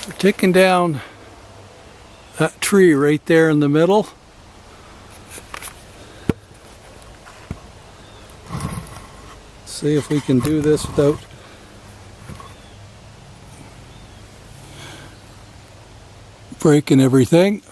We're taking down that tree right there in the middle. See if we can do this without breaking everything.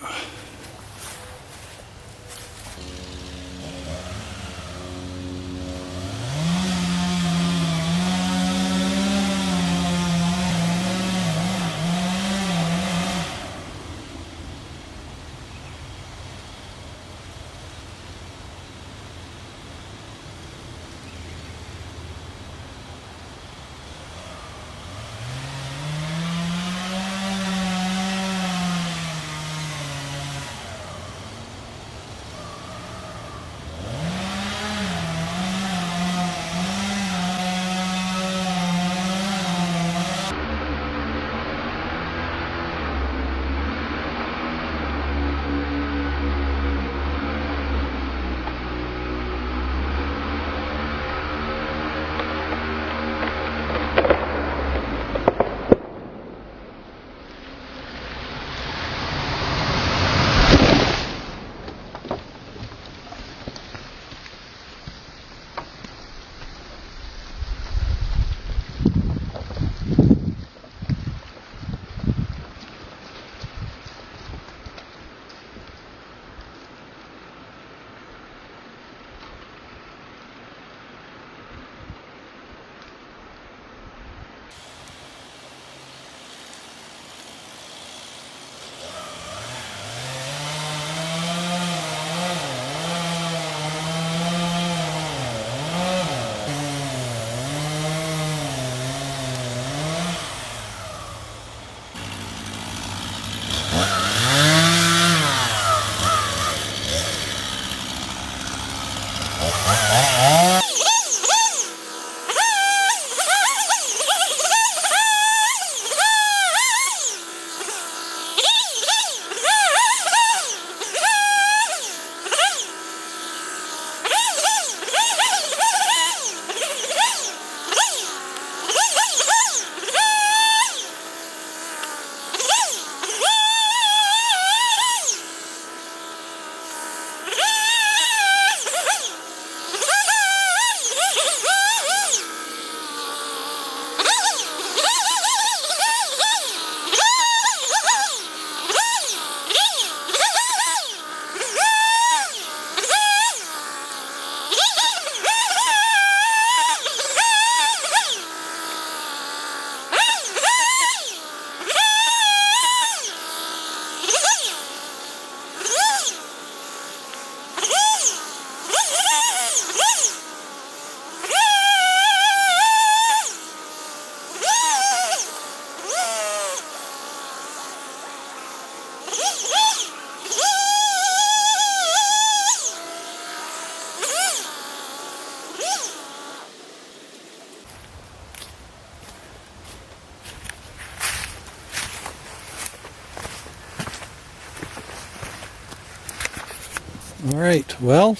Alright, well,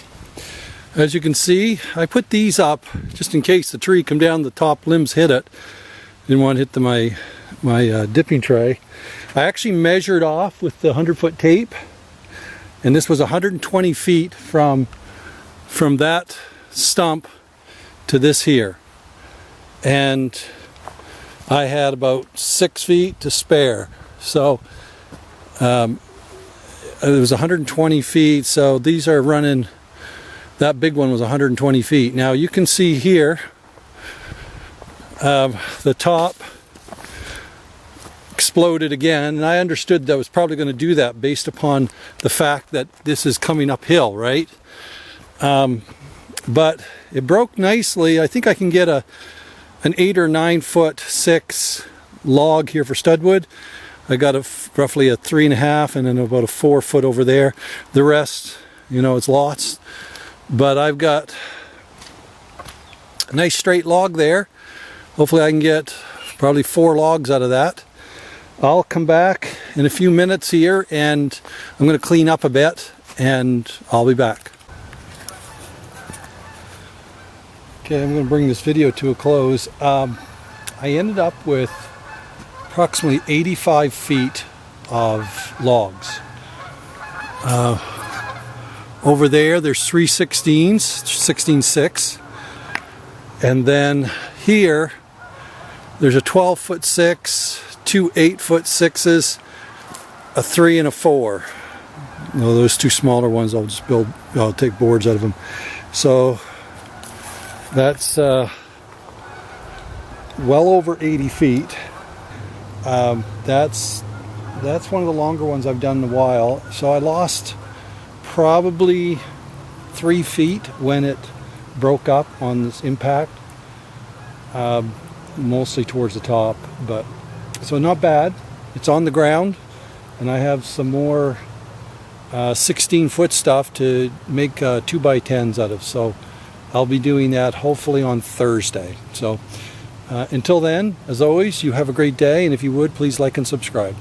as you can see, I put these up just in case the tree come down, the top limbs hit it. Didn't want to hit my dipping tray. I actually measured off with the 100-foot tape, and this was 120 feet from that stump to this here. And I had about 6 feet to spare. So it was 120 feet, so these are running, that big one was 120 feet. Now you can see here, the top exploded again, and I understood that I was probably going to do that based upon the fact that this is coming uphill, right? But it broke nicely. I think I can get an 8 or 9 foot 6 log here for studwood. I got roughly a 3.5 and then about a 4 foot over there. The rest, you know, it's lots. But I've got a nice straight log there. Hopefully I can get probably 4 logs out of that. I'll come back in a few minutes here and I'm going to clean up a bit and I'll be back. Okay, I'm going to bring this video to a close. I ended up with approximately 85 feet of logs. Over there's 3 16s, 16.6, and then here there's a 12-foot 6, 2 8-foot 6s, a 3 and a 4. No, those 2 smaller ones I'll take boards out of them. So that's well over 80 feet. That's one of the longer ones I've done in a while. So I lost probably 3 feet when it broke up on this impact, mostly towards the top, but so not bad. It's on the ground, and I have some more 16-foot stuff to make 2x10s out of, so I'll be doing that hopefully on Thursday. So until then, as always, you have a great day, and if you would, please like and subscribe.